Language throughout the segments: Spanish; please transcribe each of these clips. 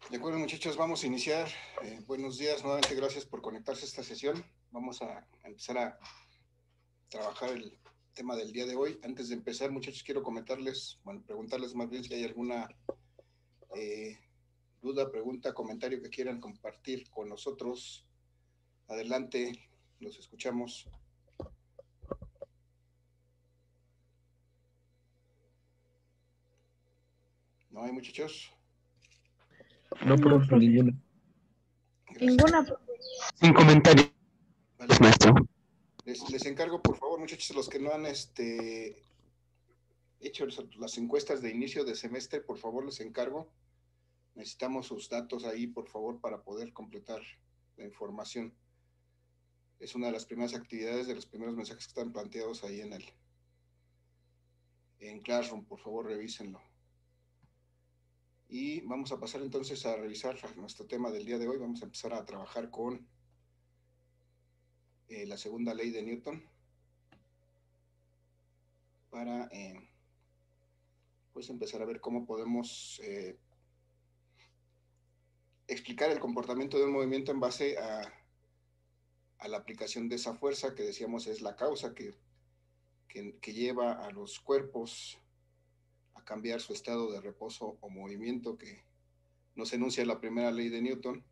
De acuerdo, muchachos, vamos a iniciar. Buenos días, nuevamente gracias por conectarse a esta sesión. Vamos a empezar a trabajar el tema del día de hoy. Antes de empezar, muchachos, quiero comentarles, preguntarles más bien si hay alguna eh, duda, pregunta, comentario que quieran compartir con nosotros. Adelante, los escuchamos. ¿No hay, muchachos? No, No, profe, profe. ninguna. Gracias. Ninguna, profe. Sin comentarios, Vale. maestro. Les encargo, por favor, muchachos, los que no han hecho las encuestas de inicio de semestre, por favor, les encargo. Necesitamos sus datos ahí, por favor, para poder completar la información. Es una de las primeras actividades, de los primeros mensajes que están planteados ahí en Classroom. Por favor, revísenlo. Y vamos a pasar entonces a revisar nuestro tema del día de hoy. Vamos a empezar a trabajar con la segunda ley de Newton para pues empezar a ver cómo podemos explicar el comportamiento de un movimiento en base a la aplicación de esa fuerza que decíamos es la causa que lleva a los cuerpos a cambiar su estado de reposo o movimiento, que nos enuncia la primera ley de Newton.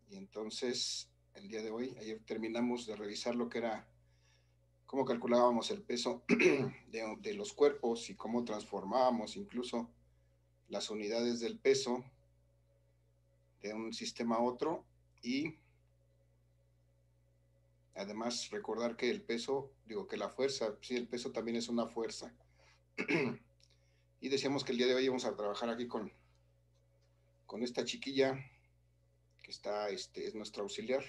Y entonces, el día de hoy, ayer terminamos de revisar lo que era cómo calculábamos el peso de los cuerpos y cómo transformábamos incluso las unidades del peso de un sistema a otro. Y además recordar que el peso, que la fuerza, sí, el peso también es una fuerza. Y decíamos que el día de hoy íbamos a trabajar aquí con esta chiquilla que está, es nuestra auxiliar.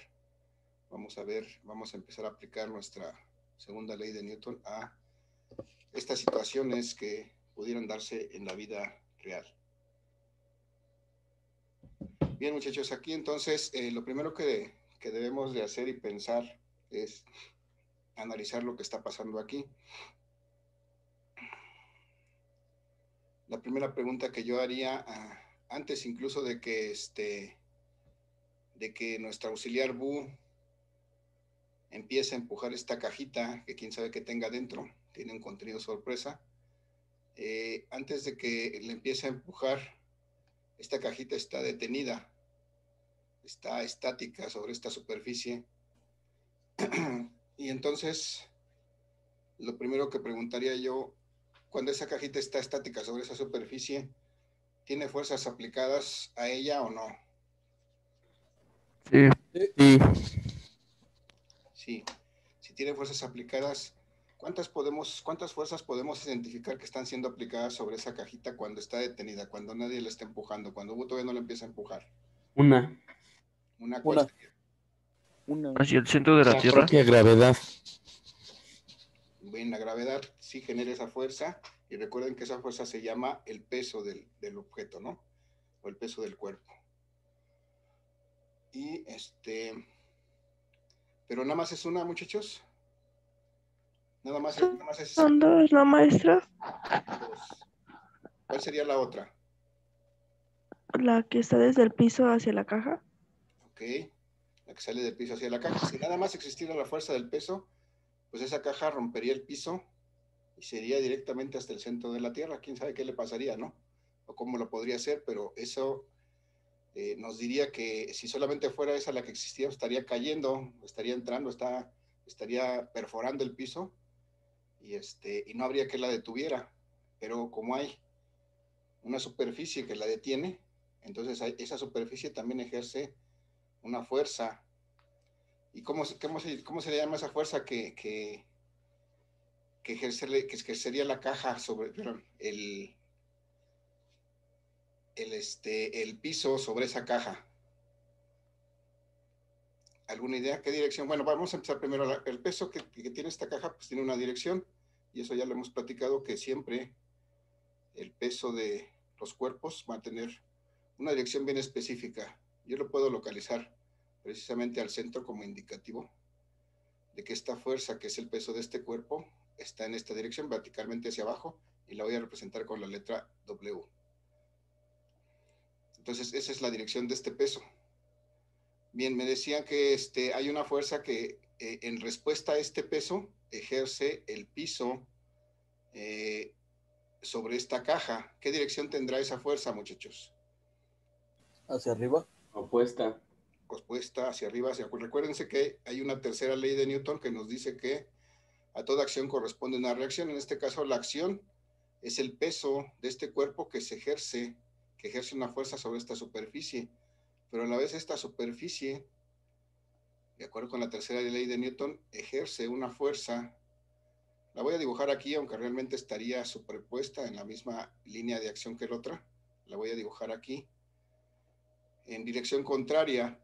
Vamos a empezar a aplicar nuestra segunda ley de Newton a estas situaciones que pudieran darse en la vida real. Bien, muchachos, aquí entonces lo primero que debemos de hacer y pensar es analizar lo que está pasando aquí. La primera pregunta que yo haría antes incluso de que nuestra auxiliar Bu empiece a empujar esta cajita que quién sabe qué tenga dentro, tiene un contenido sorpresa. Antes de que le empiece a empujar, esta cajita está detenida, está estática sobre esta superficie. Y entonces, lo primero que preguntaría yo, cuando esa cajita está estática sobre esa superficie, ¿tiene fuerzas aplicadas a ella o no? Sí. Sí. Sí, si tiene fuerzas aplicadas, ¿cuántas fuerzas podemos identificar que están siendo aplicadas sobre esa cajita cuando está detenida, cuando nadie la está empujando, cuando todavía no la empieza a empujar? Una. ¿Cuál sería? Hacia el centro de la La Tierra. propia gravedad. Bien, la gravedad sí genera esa fuerza, y recuerden que esa fuerza se llama el peso del objeto, ¿no? O el peso del cuerpo. Y pero nada más es una, muchachos. Nada más es esa. ¿Son dos, no, maestra? Dos. ¿Cuál sería la otra? La que está desde el piso hacia la caja. Ok, la que sale del piso hacia la caja. Si nada más existiera la fuerza del peso, pues esa caja rompería el piso y sería directamente hasta el centro de la Tierra. Quién sabe qué le pasaría, ¿no? O cómo lo podría hacer, pero eso nos diría que si solamente fuera esa la que existía, estaría cayendo, estaría entrando, estaría perforando el piso y no habría que la detuviera. Pero como hay una superficie que la detiene, entonces esa superficie también ejerce una fuerza. ¿Y cómo se le llama esa fuerza que ejercería la caja sobre, perdón, el piso sobre esa caja? ¿Alguna idea? ¿Qué dirección? Bueno, vamos a empezar primero. El peso que tiene esta caja pues tiene una dirección, y eso ya lo hemos platicado, que siempre el peso de los cuerpos va a tener una dirección bien específica. Yo lo puedo localizar precisamente al centro como indicativo de que esta fuerza, que es el peso de este cuerpo, está en esta dirección, verticalmente hacia abajo, y la voy a representar con la letra W. Entonces, esa es la dirección de este peso. Bien, me decían que hay una fuerza que en respuesta a este peso ejerce el piso sobre esta caja. ¿Qué dirección tendrá esa fuerza, muchachos? ¿Hacia arriba? Opuesta. Opuesta hacia arriba. Recuérdense que hay una tercera ley de Newton que nos dice que a toda acción corresponde una reacción. En este caso, la acción es el peso de este cuerpo que ejerce una fuerza sobre esta superficie. Pero a la vez esta superficie, de acuerdo con la tercera ley de Newton, ejerce una fuerza. La voy a dibujar aquí, aunque realmente estaría superpuesta en la misma línea de acción que la otra. La voy a dibujar aquí, en dirección contraria.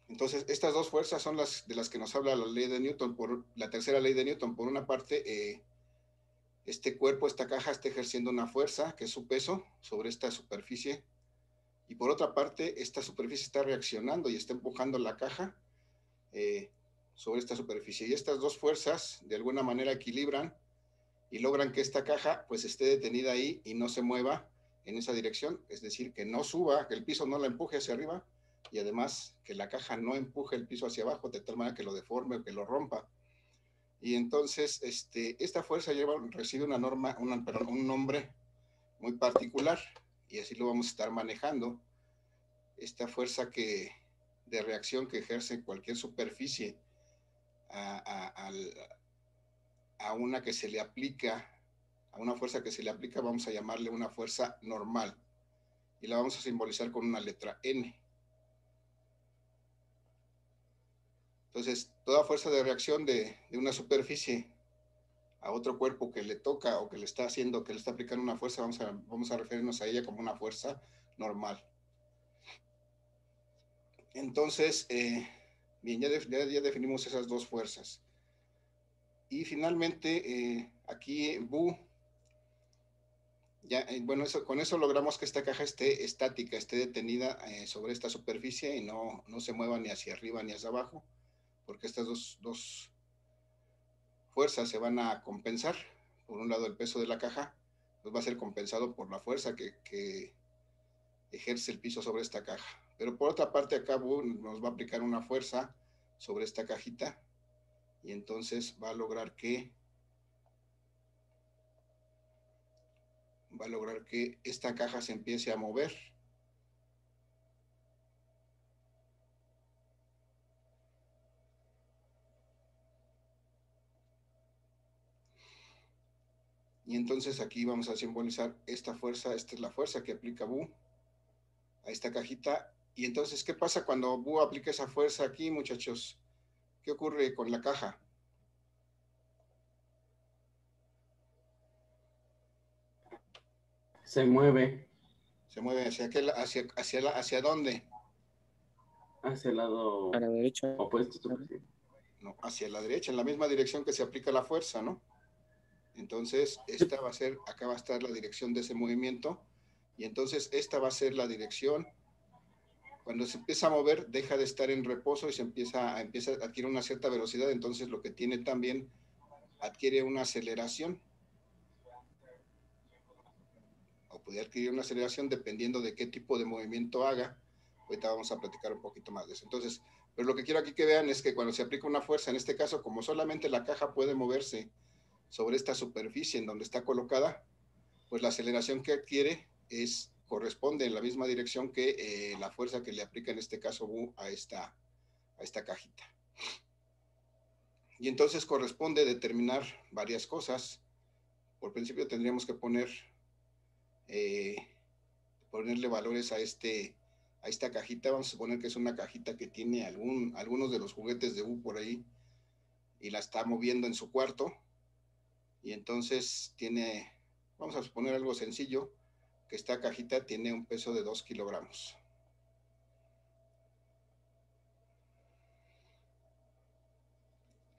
Entonces, estas dos fuerzas son las de las que nos habla la ley de Newton, la tercera ley de Newton. Por una parte, este cuerpo, esta caja, está ejerciendo una fuerza, que es su peso, sobre esta superficie. Y por otra parte, esta superficie está reaccionando y está empujando la caja sobre esta superficie. Y estas dos fuerzas, de alguna manera, equilibran y logran que esta caja, pues, esté detenida ahí y no se mueva en esa dirección. Es decir, que no suba, que el piso no la empuje hacia arriba, y además que la caja no empuje el piso hacia abajo de tal manera que lo deforme o que lo rompa. Y entonces esta fuerza recibe un nombre muy particular, y así lo vamos a estar manejando. Esta fuerza de reacción que ejerce cualquier superficie a una que se le aplica, a una fuerza que se le aplica, vamos a llamarle una fuerza normal, y la vamos a simbolizar con una letra N. Entonces, toda fuerza de reacción de una superficie a otro cuerpo que le toca o que le está haciendo, que le está aplicando una fuerza, vamos a referirnos a ella como una fuerza normal. Entonces, bien, ya definimos esas dos fuerzas. Y finalmente, aquí Bu, bueno, con eso logramos que esta caja esté estática, esté detenida sobre esta superficie y no se mueva ni hacia arriba ni hacia abajo, porque estas dos fuerzas se van a compensar. Por un lado, el peso de la caja pues va a ser compensado por la fuerza que ejerce el piso sobre esta caja. Pero por otra parte, acá nos va a aplicar una fuerza sobre esta cajita, y entonces va a lograr que esta caja se empiece a mover. Y entonces aquí vamos a simbolizar esta fuerza. Esta es la fuerza que aplica Bu a esta cajita. Y entonces, ¿qué pasa cuando Bu aplica esa fuerza aquí, muchachos? ¿Qué ocurre con la caja? Se mueve Se mueve hacia dónde? hacia el lado A la derecha. opuesto. No, hacia la derecha, en la misma dirección que se aplica la fuerza, ¿no? Entonces, acá va a estar la dirección de ese movimiento, y entonces esta va a ser la dirección. Cuando se empieza a mover, deja de estar en reposo y empieza a adquirir una cierta velocidad. Entonces, lo que tiene también adquiere una aceleración, o puede adquirir una aceleración dependiendo de qué tipo de movimiento haga. Ahorita vamos a platicar un poquito más de eso. Entonces, pero lo que quiero aquí que vean es que cuando se aplica una fuerza, en este caso, como solamente la caja puede moverse sobre esta superficie en donde está colocada, pues la aceleración que adquiere corresponde en la misma dirección que la fuerza que le aplica en este caso Bu a esta cajita. Y entonces corresponde determinar varias cosas. Por principio tendríamos que ponerle valores a esta cajita. Vamos a suponer que es una cajita que tiene algunos de los juguetes de Bu por ahí y la está moviendo en su cuarto. Y entonces vamos a suponer algo sencillo, que esta cajita tiene un peso de 2 kilogramos.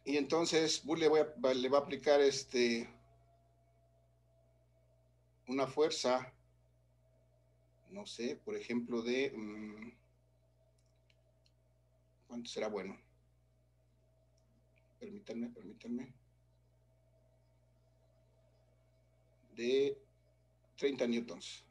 Y entonces Bu le va a aplicar una fuerza, no sé, por ejemplo, de ¿cuánto será bueno? Permítanme. De 30 newtons.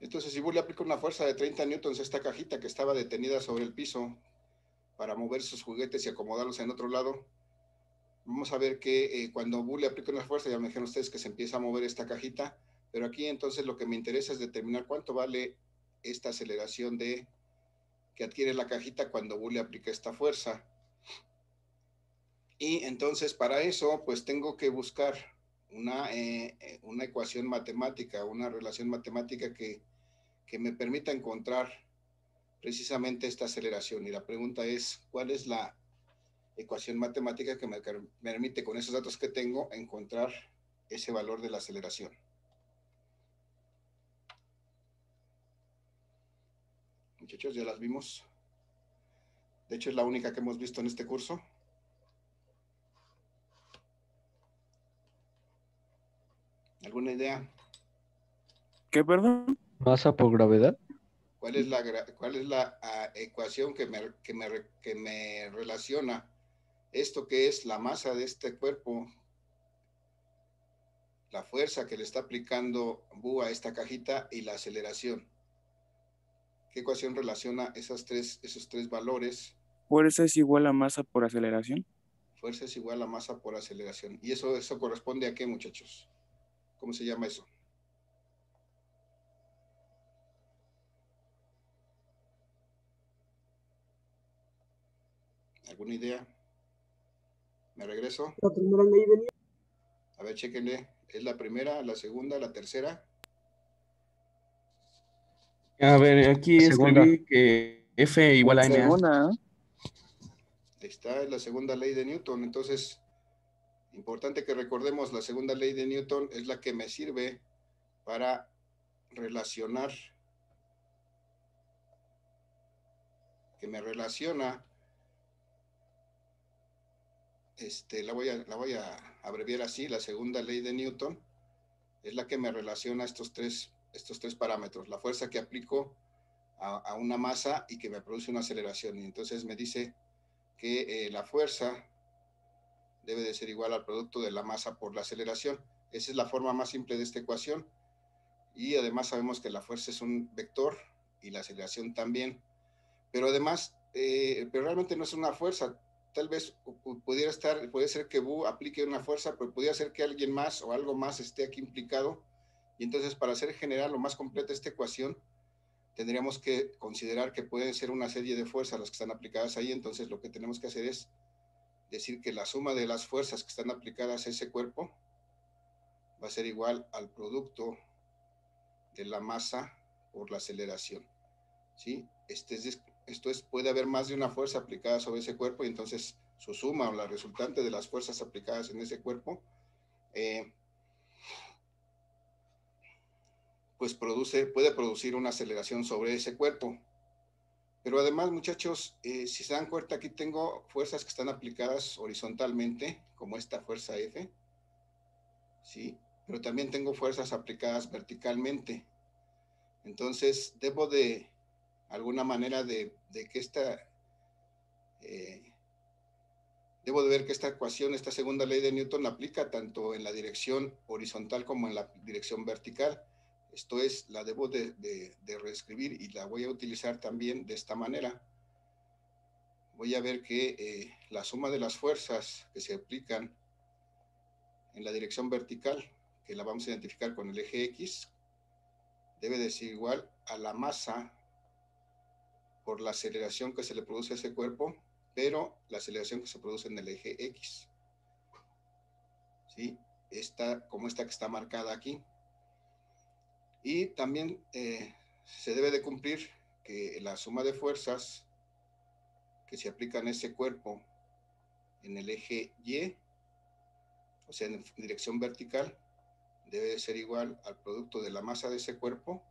Entonces, si Bu le aplica una fuerza de 30 newtons a esta cajita que estaba detenida sobre el piso para mover sus juguetes y acomodarlos en otro lado, vamos a ver que cuando Bu le aplica una fuerza, ya me dijeron ustedes que se empieza a mover esta cajita, pero aquí entonces lo que me interesa es determinar cuánto vale esta aceleración que adquiere la cajita cuando Bu le aplica esta fuerza. Y entonces para eso pues tengo que buscar una ecuación matemática, una relación matemática que me permita encontrar precisamente esta aceleración. Y la pregunta es, ¿cuál es la ecuación matemática que me permite con esos datos que tengo encontrar ese valor de la aceleración? Muchachos, ya las vimos. De hecho, es la única que hemos visto en este curso. ¿Alguna idea? ¿Qué, perdón? ¿Masa por gravedad? ¿Cuál es la ecuación que me relaciona esto que es la masa de este cuerpo, la fuerza que le está aplicando Bu a esta cajita y la aceleración? ¿Qué ecuación relaciona esos tres valores? Fuerza es igual a masa por aceleración. Fuerza es igual a masa por aceleración. ¿Y eso corresponde a qué, muchachos? ¿Cómo se llama eso? ¿Alguna idea? ¿Me regreso? La primera ley de Newton. A ver, chéquenle. ¿Es la primera, la segunda, la tercera? A ver, aquí La segunda. escribí que F igual a ma. Segunda, ¿eh? Ahí está, es la segunda ley de Newton. Entonces, importante que recordemos, la segunda ley de Newton es la que me sirve para relacionar, que me relaciona, la voy a abreviar así, la segunda ley de Newton es la que me relaciona estos tres parámetros, la fuerza que aplico a una masa y que me produce una aceleración. Y entonces me dice que la fuerza debe de ser igual al producto de la masa por la aceleración. Esa es la forma más simple de esta ecuación. Y además sabemos que la fuerza es un vector y la aceleración también. Pero además, pero realmente no es una fuerza. Tal vez puede ser que Bu aplique una fuerza, pero pudiera ser que alguien más o algo más esté aquí implicado. Y entonces, para hacer general o más completa esta ecuación, tendríamos que considerar que pueden ser una serie de fuerzas las que están aplicadas ahí. Entonces, lo que tenemos que hacer es decir que la suma de las fuerzas que están aplicadas a ese cuerpo va a ser igual al producto de la masa por la aceleración. ¿Sí? Esto es, puede haber más de una fuerza aplicada sobre ese cuerpo y entonces su suma o la resultante de las fuerzas aplicadas en ese cuerpo pues puede producir una aceleración sobre ese cuerpo. Pero además, muchachos, si se dan cuenta, aquí tengo fuerzas que están aplicadas horizontalmente, como esta fuerza F, ¿sí? Pero también tengo fuerzas aplicadas verticalmente. Entonces, debo de alguna manera de que debo de ver que esta ecuación, esta segunda ley de Newton, la aplica tanto en la dirección horizontal como en la dirección vertical. Esto es, la debo de reescribir y la voy a utilizar también de esta manera. Voy a ver que la suma de las fuerzas que se aplican en la dirección vertical, que la vamos a identificar con el eje X, debe de ser igual a la masa por la aceleración que se le produce a ese cuerpo, pero la aceleración que se produce en el eje X. ¿Sí? Como esta que está marcada aquí. Y también se debe de cumplir que la suma de fuerzas que se aplican a ese cuerpo en el eje Y, o sea, en dirección vertical, debe de ser igual al producto de la masa de ese cuerpo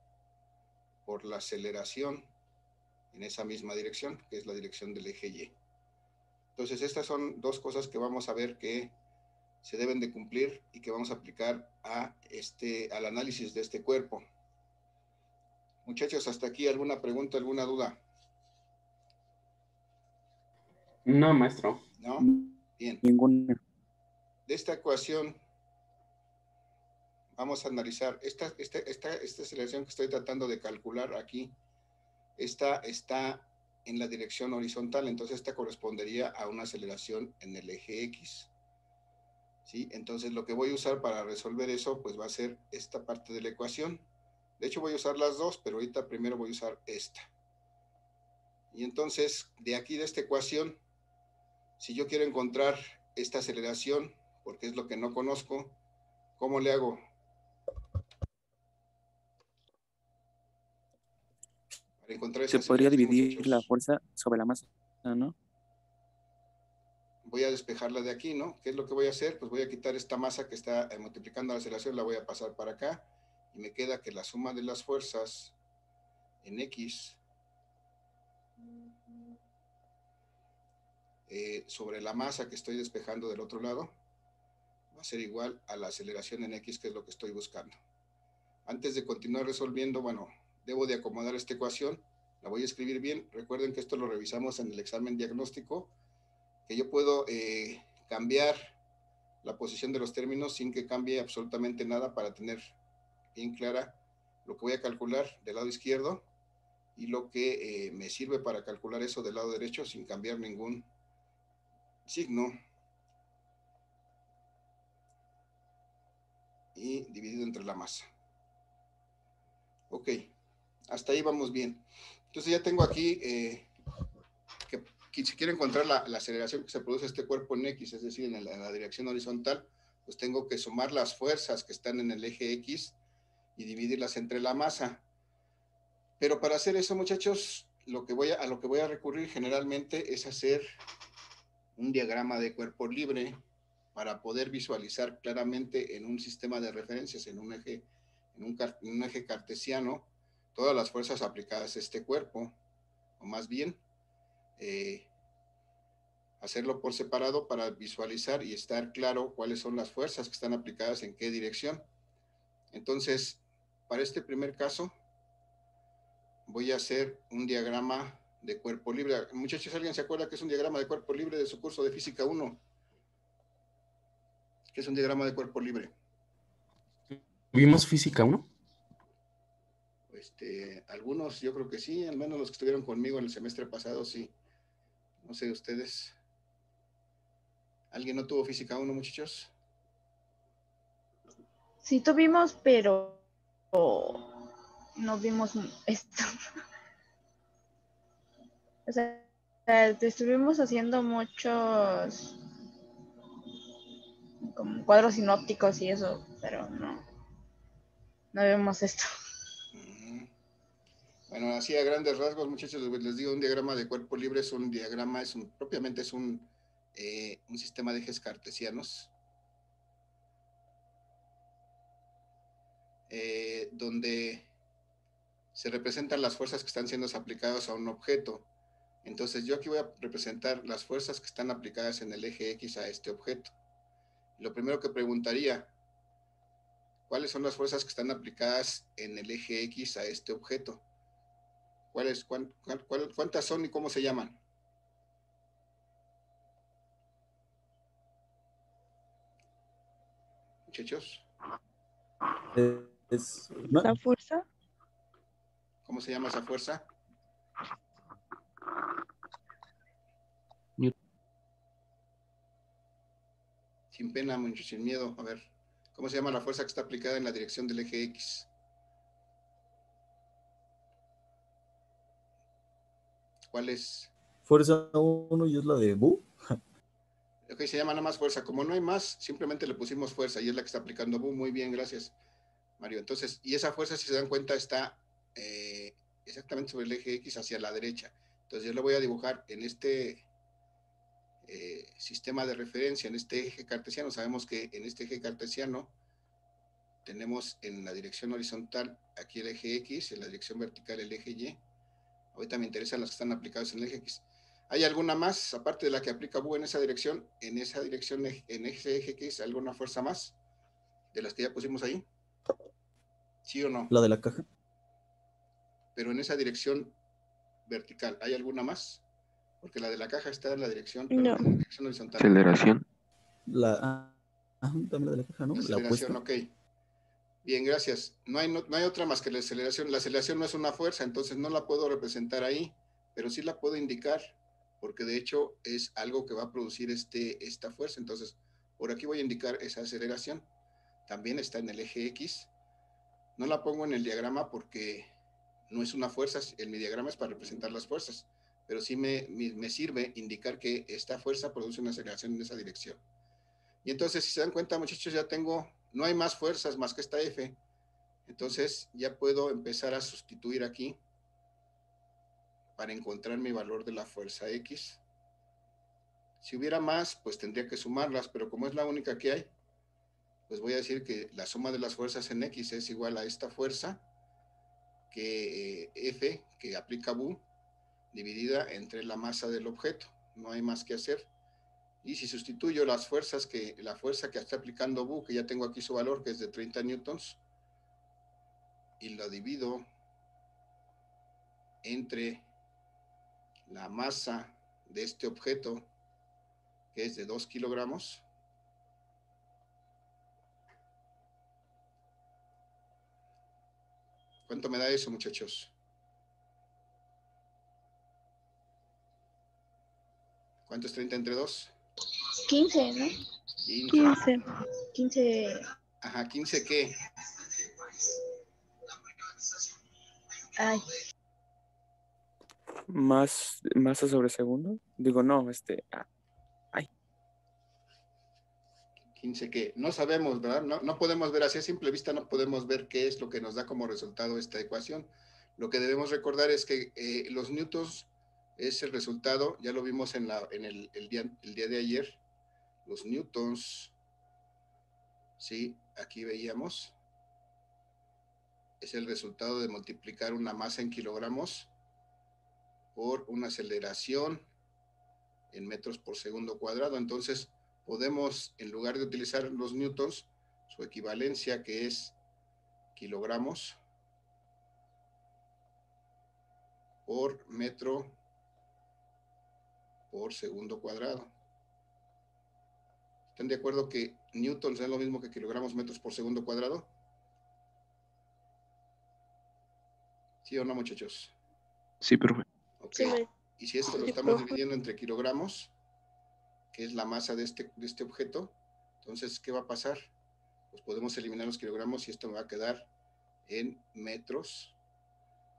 por la aceleración en esa misma dirección, que es la dirección del eje Y. Entonces, estas son dos cosas que vamos a ver que se deben de cumplir y que vamos a aplicar al análisis de este cuerpo. Muchachos, hasta aquí, ¿alguna pregunta, alguna duda? No, maestro. ¿No? Bien. Ninguna. De esta ecuación vamos a analizar esta aceleración que estoy tratando de calcular aquí. Esta está en la dirección horizontal, entonces esta correspondería a una aceleración en el eje X. ¿Sí? Entonces lo que voy a usar para resolver eso, pues va a ser esta parte de la ecuación. De hecho voy a usar las dos, pero ahorita primero voy a usar esta. Y entonces, de aquí de esta ecuación, si yo quiero encontrar esta aceleración, porque es lo que no conozco, ¿cómo le hago? Para encontrar esta Se podría aceleración, dividir muchachos, la fuerza sobre la masa, ¿no? voy a despejarla de aquí, ¿no? ¿Qué es lo que voy a hacer? Pues voy a quitar esta masa que está multiplicando la aceleración, la voy a pasar para acá, y me queda que la suma de las fuerzas en X sobre la masa que estoy despejando del otro lado va a ser igual a la aceleración en X, que es lo que estoy buscando. Antes de continuar resolviendo, bueno, debo de acomodar esta ecuación, la voy a escribir bien. Recuerden que esto lo revisamos en el examen diagnóstico, que yo puedo cambiar la posición de los términos sin que cambie absolutamente nada, para tener bien clara lo que voy a calcular del lado izquierdo y lo que me sirve para calcular eso del lado derecho sin cambiar ningún signo, y dividido entre la masa. Ok, hasta ahí vamos bien. Entonces ya tengo aquí que si quiero encontrar la aceleración que se produce este cuerpo en X, es decir, en la dirección horizontal, pues tengo que sumar las fuerzas que están en el eje X y dividirlas entre la masa. Pero para hacer eso, muchachos, a lo que voy a recurrir generalmente es hacer un diagrama de cuerpo libre para poder visualizar claramente en un sistema de referencias, en un eje cartesiano, todas las fuerzas aplicadas a este cuerpo, o más bien hacerlo por separado para visualizar y estar claro cuáles son las fuerzas que están aplicadas en qué dirección. Entonces, para este primer caso, voy a hacer un diagrama de cuerpo libre. Muchachos, ¿alguien se acuerda que es un diagrama de cuerpo libre de su curso de Física 1? ¿Qué es un diagrama de cuerpo libre? ¿Vimos física 1? Algunos yo creo que sí, al menos los que estuvieron conmigo en el semestre pasado, sí. No sé, ustedes. ¿Alguien no tuvo Física 1, muchachos? Sí tuvimos, pero no vimos esto. O sea, estuvimos haciendo muchos como cuadros sinópticos y eso, pero no vemos esto. Bueno, así a grandes rasgos, muchachos, les digo, un diagrama de cuerpo libre es un diagrama, propiamente es un sistema de ejes cartesianos, donde se representan las fuerzas que están siendo aplicadas a un objeto. Entonces yo aquí voy a representar las fuerzas que están aplicadas en el eje X a este objeto. Lo primero que preguntaría, ¿cuáles son las fuerzas que están aplicadas en el eje X a este objeto? ¿Cuántas son y cómo se llaman? Muchachos, La fuerza. ¿cómo se llama esa fuerza? Sin pena, muchachos, sin miedo. A ver, ¿cómo se llama la fuerza que está aplicada en la dirección del eje X? ¿Cuál es? Fuerza 1 y es la de Bu. Ok, se llama nada más fuerza. Como no hay más, simplemente le pusimos fuerza y es la que está aplicando Bu. Muy bien, gracias, Mario. Entonces, y esa fuerza, si se dan cuenta, está exactamente sobre el eje X hacia la derecha. Entonces yo lo voy a dibujar en este sistema de referencia, en este eje cartesiano. Sabemos que en este eje cartesiano tenemos en la dirección horizontal aquí el eje X, en la dirección vertical el eje Y. Ahorita me interesan las que están aplicadas en el eje X. ¿Hay alguna más, aparte de la que aplica Bu en esa dirección, en ese eje X, alguna fuerza más de las que ya pusimos ahí? ¿Sí o no? La de la caja. Pero en esa dirección vertical, ¿hay alguna más? Porque la de la caja está en la dirección, No. en la dirección horizontal. Aceleración. También la de la caja, ¿no? La La aceleración, opuesta. ok. Bien, gracias. No hay otra más que la aceleración. La aceleración no es una fuerza, entonces no la puedo representar ahí, pero sí la puedo indicar, porque de hecho es algo que va a producir esta fuerza. Entonces, por aquí voy a indicar esa aceleración. También está en el eje X. No la pongo en el diagrama porque no es una fuerza, mi diagrama es para representar las fuerzas, pero sí me sirve indicar que esta fuerza produce una aceleración en esa dirección. Y entonces, si se dan cuenta, muchachos, ya tengo, no hay más fuerzas más que esta F. Entonces, ya puedo empezar a sustituir aquí para encontrar mi valor de la fuerza X. Si hubiera más, pues tendría que sumarlas, pero como es la única que hay, pues voy a decir que la suma de las fuerzas en X es igual a esta fuerza, que F, que aplica Bu, dividida entre la masa del objeto. No hay más que hacer. Y si sustituyo la fuerza que está aplicando Bu, que ya tengo aquí su valor, que es de 30 newtons, y lo divido entre la masa de este objeto, que es de 2 kilogramos, ¿cuánto me da eso, muchachos? ¿Cuánto es 30 entre 2? 15, ¿no? 15. 15. Ajá, 15 ¿qué? Ay, Masa sobre segundo. Digo, no, ay, 15 ¿qué? No sabemos, ¿verdad? No podemos ver así a simple vista, no podemos ver qué es lo que nos da como resultado esta ecuación. Lo que debemos recordar es que los newtons es el resultado, ya lo vimos en el día de ayer, los newtons, sí, aquí veíamos, es el resultado de multiplicar una masa en kilogramos por una aceleración en metros por segundo cuadrado. Entonces, podemos, en lugar de utilizar los newtons, su equivalencia, que es kilogramos por metro por segundo cuadrado. ¿Están de acuerdo que newtons es lo mismo que kilogramos metros por segundo cuadrado? ¿Sí o no, muchachos? Sí, profe. Ok. sí, Y si esto lo Sí, estamos profe. dividiendo entre kilogramos, que es la masa de este objeto, entonces, ¿qué va a pasar? Pues podemos eliminar los kilogramos y esto me va a quedar en metros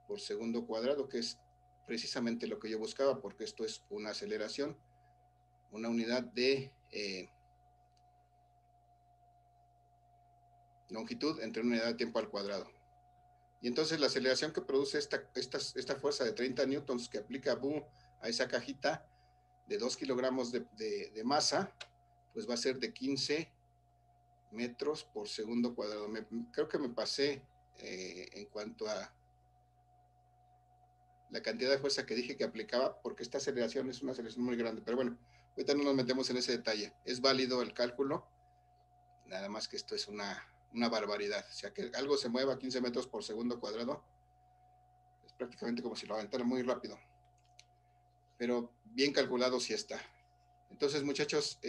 por segundo cuadrado, que es precisamente lo que yo buscaba, porque esto es una aceleración, una unidad de longitud entre una unidad de tiempo al cuadrado. Y entonces la aceleración que produce esta fuerza de 30 newtons que aplica Bu a esa cajita de 2 kilogramos de masa, pues va a ser de 15 metros por segundo cuadrado. Creo que me pasé en cuanto a la cantidad de fuerza que dije que aplicaba, porque esta aceleración es una aceleración muy grande. Pero bueno, ahorita no nos metemos en ese detalle. Es válido el cálculo, nada más que esto es una barbaridad. O sea, que algo se mueva a 15 metros por segundo cuadrado, es prácticamente como si lo aventara muy rápido. Pero bien calculado sí está. Entonces, muchachos,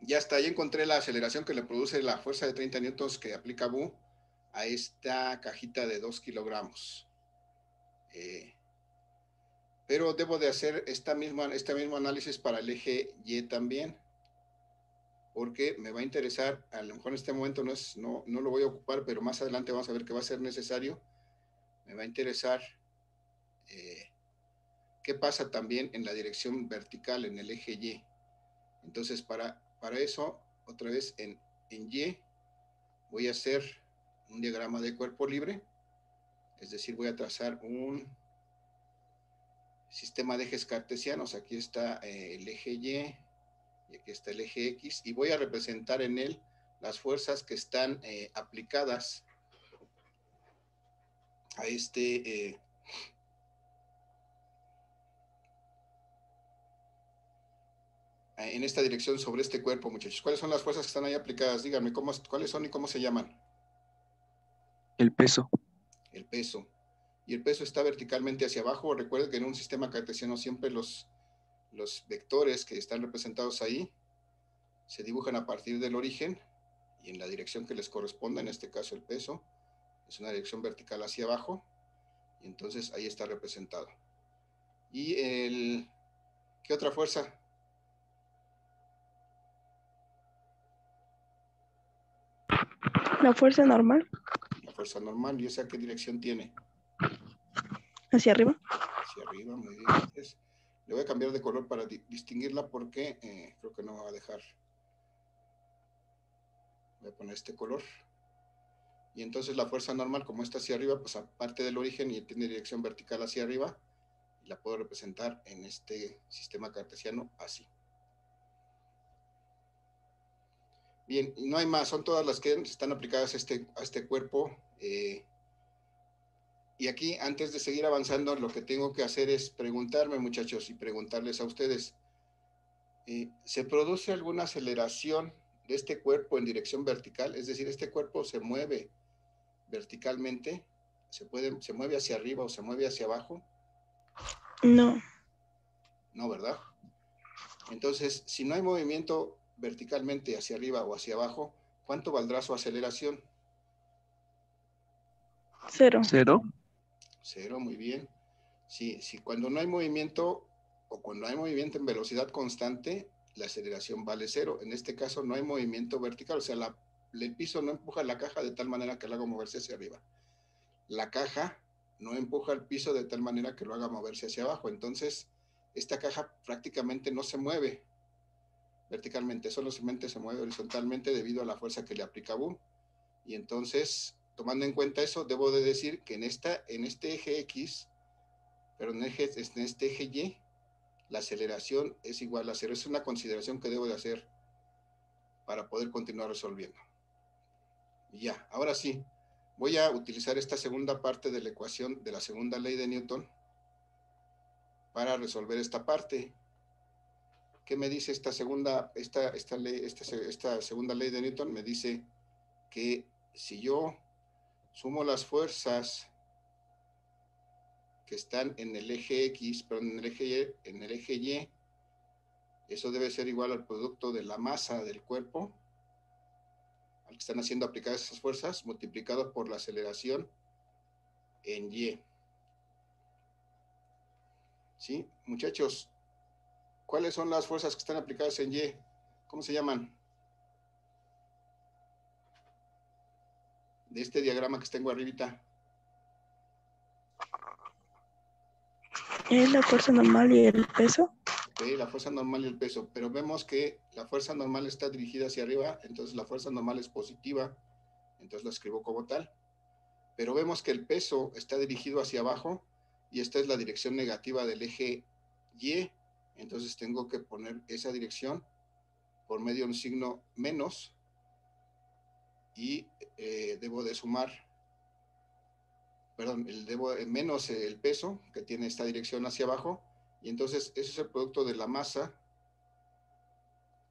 ya está, ya encontré la aceleración que le produce la fuerza de 30 newtons que aplica Bu a esta cajita de 2 kilogramos. Pero debo de hacer este mismo análisis para el eje Y también, porque me va a interesar, a lo mejor en este momento no lo voy a ocupar, pero más adelante vamos a ver que va a ser necesario. Me va a interesar qué pasa también en la dirección vertical, en el eje Y. Entonces, para eso, otra vez en Y, voy a hacer un diagrama de cuerpo libre, es decir, voy a trazar un sistema de ejes cartesianos. Aquí está el eje Y, y aquí está el eje X, y voy a representar en él las fuerzas que están aplicadas a en esta dirección sobre este cuerpo, muchachos. ¿Cuáles son las fuerzas que están ahí aplicadas? Díganme cuáles son y cómo se llaman. El peso. El peso. Y el peso está verticalmente hacia abajo. Recuerden que en un sistema cartesiano siempre los vectores que están representados ahí se dibujan a partir del origen y en la dirección que les corresponda, en este caso el peso, es una dirección vertical hacia abajo, y entonces ahí está representado. ¿Y qué otra fuerza? La fuerza normal, La fuerza normal, ¿y esa qué dirección tiene? hacia arriba. Hacia arriba, muy bien. Entonces, le voy a cambiar de color para distinguirla porque creo que no va a dejar. Voy a poner este color. Y entonces la fuerza normal, como está hacia arriba, pues aparte del origen y tiene dirección vertical hacia arriba, y la puedo representar en este sistema cartesiano así. Bien, y no hay más, son todas las que están aplicadas a este cuerpo. Y aquí, antes de seguir avanzando, lo que tengo que hacer es preguntarme, muchachos, y preguntarles a ustedes, ¿se produce alguna aceleración de este cuerpo en dirección vertical? Es decir, ¿este cuerpo se mueve verticalmente? ¿Se mueve hacia arriba o se mueve hacia abajo? No, No, ¿verdad? Entonces, si no hay movimiento verticalmente hacia arriba o hacia abajo, ¿cuánto valdrá su aceleración? 0. 0. 0, muy bien. Si cuando no hay movimiento o cuando hay movimiento en velocidad constante, la aceleración vale 0. En este caso no hay movimiento vertical, o sea, el piso no empuja la caja de tal manera que la haga moverse hacia arriba. La caja no empuja el piso de tal manera que lo haga moverse hacia abajo. Entonces, esta caja prácticamente no se mueve verticalmente, solamente se mueve horizontalmente debido a la fuerza que le aplica boom. Y entonces, tomando en cuenta eso, debo de decir que en este eje X, pero en este eje Y, la aceleración es igual a 0. Es una consideración que debo de hacer para poder continuar resolviendo. Y ya, ahora sí, voy a utilizar esta segunda parte de la ecuación de la segunda ley de Newton para resolver esta parte. ¿Qué me dice esta segunda ley de Newton? Me dice que si yo sumo las fuerzas que están en el eje X, pero en el eje Y, eso debe ser igual al producto de la masa del cuerpo al que están haciendo aplicadas esas fuerzas, multiplicado por la aceleración en Y. ¿Sí? Muchachos, ¿cuáles son las fuerzas que están aplicadas en Y? ¿Cómo se llaman? De este diagrama que tengo arribita. Es la fuerza normal y el peso. Okay, la fuerza normal y el peso, pero vemos que la fuerza normal está dirigida hacia arriba, entonces la fuerza normal es positiva, entonces la escribo como tal, pero vemos que el peso está dirigido hacia abajo y esta es la dirección negativa del eje Y, entonces tengo que poner esa dirección por medio de un signo menos y debo de sumar, perdón, menos el peso que tiene esta dirección hacia abajo, y entonces ese es el producto de la masa.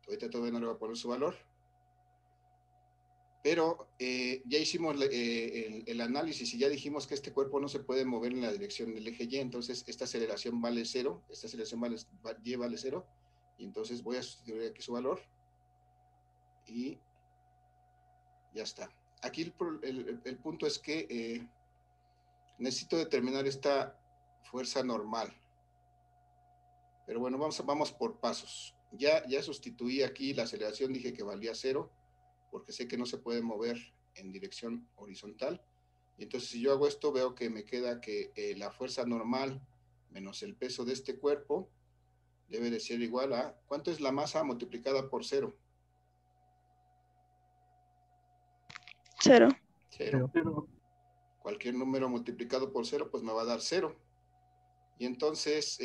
Ahorita todavía no le voy a poner su valor, pero ya hicimos el análisis y ya dijimos que este cuerpo no se puede mover en la dirección del eje Y, entonces esta aceleración vale 0, esta aceleración Y vale 0, y entonces voy a sustituir aquí su valor, y ya está. Aquí el punto es que necesito determinar esta fuerza normal, pero bueno, vamos por pasos. Ya sustituí aquí la aceleración, dije que valía 0, porque sé que no se puede mover en dirección horizontal. Y entonces si yo hago esto, veo que me queda que la fuerza normal menos el peso de este cuerpo debe de ser igual a, ¿cuánto es la masa multiplicada por 0? 0. 0. Cualquier número multiplicado por 0, pues me va a dar 0. Y entonces,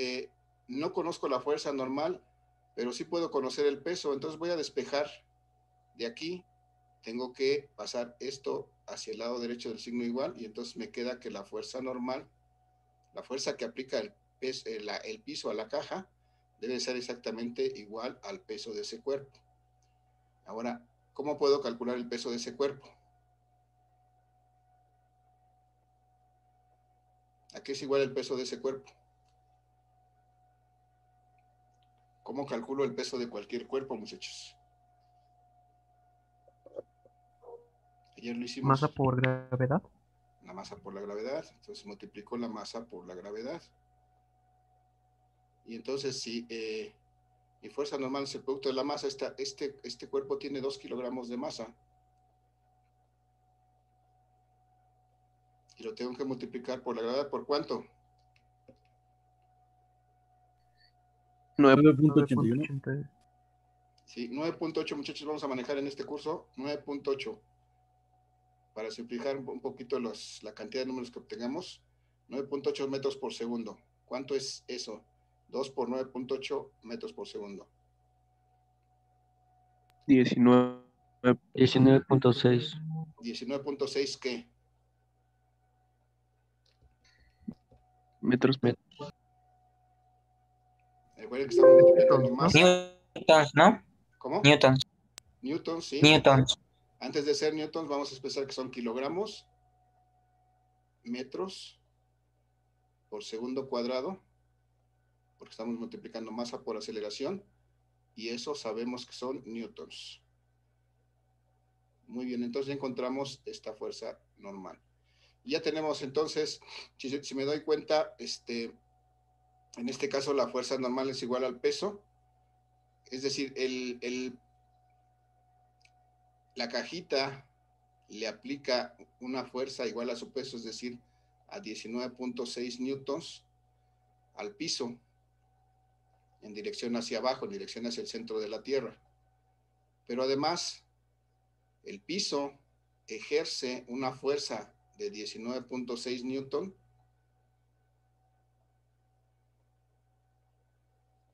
no conozco la fuerza normal, pero sí puedo conocer el peso. Entonces voy a despejar de aquí. Tengo que pasar esto hacia el lado derecho del signo igual, y entonces me queda que la fuerza normal, la fuerza que aplica el piso a la caja, debe ser exactamente igual al peso de ese cuerpo. Ahora, ¿cómo puedo calcular el peso de ese cuerpo? ¿A qué es igual el peso de ese cuerpo? ¿Cómo calculo el peso de cualquier cuerpo, muchachos? Ayer lo hicimos. Masa por gravedad. La masa por la gravedad. Entonces multiplico la masa por la gravedad. Y entonces si mi fuerza normal es el producto de la masa, este cuerpo tiene 2 kilogramos de masa. Y lo tengo que multiplicar por la gravedad, ¿por cuánto? 9.81. 9.80. Sí, 9.8, muchachos, vamos a manejar en este curso 9.8. Para simplificar un poquito la cantidad de números que obtengamos, 9.8 metros por segundo. ¿Cuánto es eso? 2 por 9.8 metros por segundo. 19 19.6. 19.6, ¿qué? metros. Recuerden que estamos multiplicando ¿no? masa. Newtons, ¿no? ¿Cómo? Newtons. Newtons, sí. Newtons. Antes de ser newtons, vamos a expresar que son kilogramos, metros por segundo cuadrado, porque estamos multiplicando masa por aceleración, y eso sabemos que son newtons. Muy bien, entonces ya encontramos esta fuerza normal. Ya tenemos entonces, si me doy cuenta, en este caso la fuerza normal es igual al peso, es decir, la cajita le aplica una fuerza igual a su peso, es decir, a 19.6 newtons al piso, en dirección hacia abajo, en dirección hacia el centro de la Tierra. Pero además, el piso ejerce una fuerza de 19.6 newton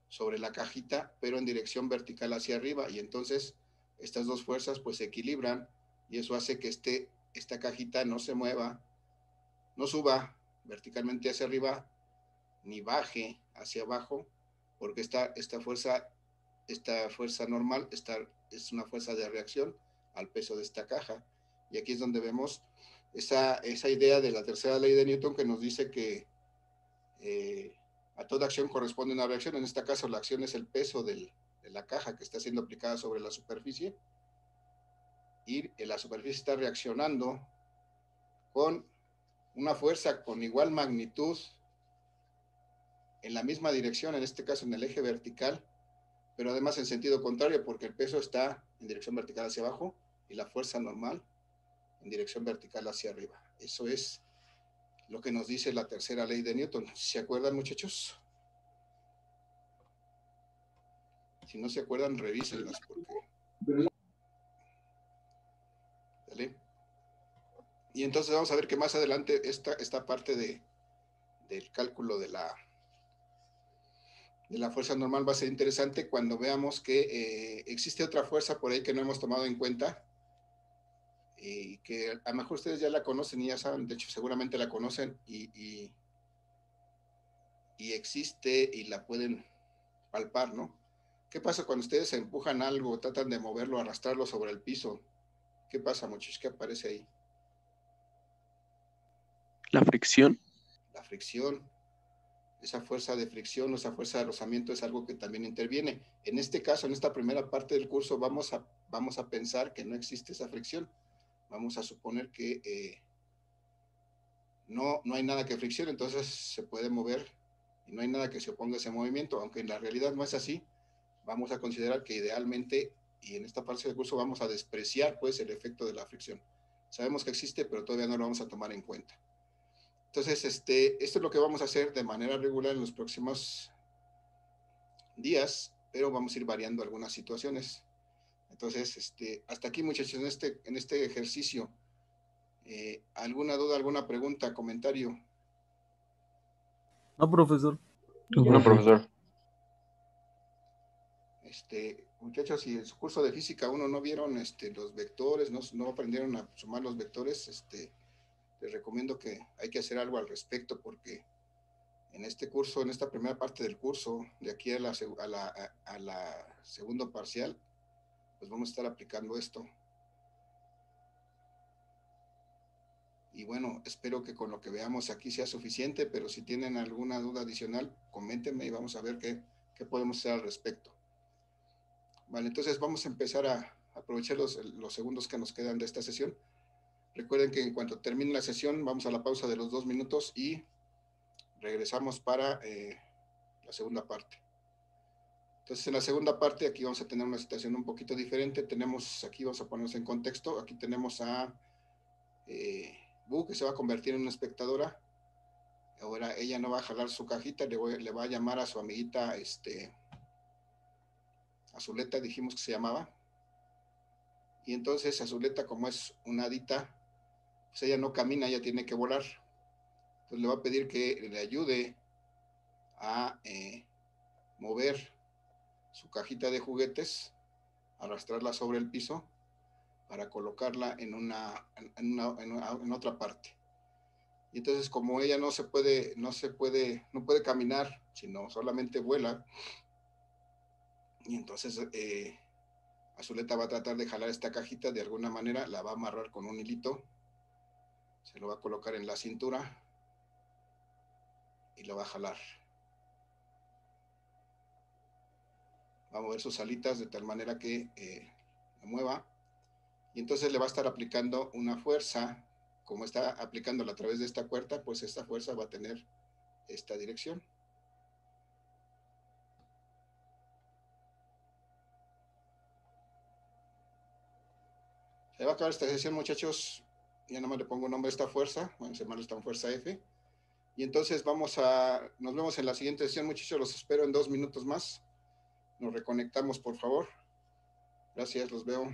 sobre la cajita, pero en dirección vertical hacia arriba, y entonces estas dos fuerzas pues se equilibran, y eso hace que esta cajita no se mueva, no suba verticalmente hacia arriba, ni baje hacia abajo, porque esta fuerza normal es una fuerza de reacción al peso de esta caja. Y aquí es donde vemos esa idea de la tercera ley de Newton, que nos dice que a toda acción corresponde una reacción. En este caso, la acción es el peso de la caja que está siendo aplicada sobre la superficie, y la superficie está reaccionando con una fuerza con igual magnitud en la misma dirección, en este caso en el eje vertical, pero además en sentido contrario, porque el peso está en dirección vertical hacia abajo y la fuerza normal en dirección vertical hacia arriba. Eso es lo que nos dice la tercera ley de Newton. ¿Se acuerdan, muchachos? Si no se acuerdan, revísenlas, porque... ¿Vale? Y entonces vamos a ver que más adelante esta parte del cálculo de la fuerza normal va a ser interesante cuando veamos que existe otra fuerza por ahí que no hemos tomado en cuenta, y que a lo mejor ustedes ya la conocen y ya saben, de hecho seguramente la conocen, y existe y la pueden palpar, ¿no? ¿Qué pasa cuando ustedes empujan algo, tratan de moverlo, arrastrarlo sobre el piso? ¿Qué pasa, muchachos? ¿Qué aparece ahí? La fricción. La fricción. Esa fuerza de fricción o esa fuerza de rozamiento es algo que también interviene. En este caso, en esta primera parte del curso, vamos a pensar que no existe esa fricción. Vamos a suponer que no hay nada que friccione, entonces se puede mover y no hay nada que se oponga a ese movimiento, aunque en la realidad no es así. Vamos a considerar que idealmente, y en esta parte del curso vamos a despreciar pues el efecto de la fricción. Sabemos que existe, pero todavía no lo vamos a tomar en cuenta. Entonces, esto es lo que vamos a hacer de manera regular en los próximos días, pero vamos a ir variando algunas situaciones. Entonces, hasta aquí, muchachos, en este ejercicio. ¿Alguna duda, alguna pregunta, comentario? No, profesor. No, profesor. Muchachos, si en su curso de física 1 no vieron los vectores, no aprendieron a sumar los vectores, les recomiendo que hay que hacer algo al respecto, porque en este curso, en esta primera parte del curso, de aquí a la segundo parcial, pues vamos a estar aplicando esto. Y bueno, espero que con lo que veamos aquí sea suficiente, pero si tienen alguna duda adicional, coméntenme y vamos a ver qué podemos hacer al respecto. Vale, entonces vamos a empezar a aprovechar los segundos que nos quedan de esta sesión Recuerden que en cuanto termine la sesión, vamos a la pausa de los 2 minutos y regresamos para la segunda parte. Entonces, en la segunda parte, aquí vamos a tener una situación un poquito diferente. Tenemos, aquí vamos a ponernos en contexto, aquí tenemos a Bu, que se va a convertir en una espectadora. Ahora ella no va a jalar su cajita, le va a llamar a su amiguita, Azuleta, dijimos que se llamaba. Y entonces Azuleta, como es una hadita, pues ella no camina, ella tiene que volar. Entonces le va a pedir que le ayude a mover su cajita de juguetes, arrastrarla sobre el piso para colocarla en otra parte. Y entonces, como ella no puede caminar, sino solamente vuela, y entonces Azuleta va a tratar de jalar esta cajita de alguna manera, la va a amarrar con un hilito, se lo va a colocar en la cintura y lo va a jalar. Va a mover sus alitas de tal manera que la mueva, y entonces le va a estar aplicando una fuerza. Como está aplicándola a través de esta puerta, pues esta fuerza va a tener esta dirección. Se va a acabar esta sesión, muchachos. Ya nomás le pongo nombre a esta fuerza. Bueno, se llama esta fuerza F. Y entonces nos vemos en la siguiente sesión, muchachos. Los espero en 2 minutos más. Nos reconectamos, por favor. Gracias, los veo.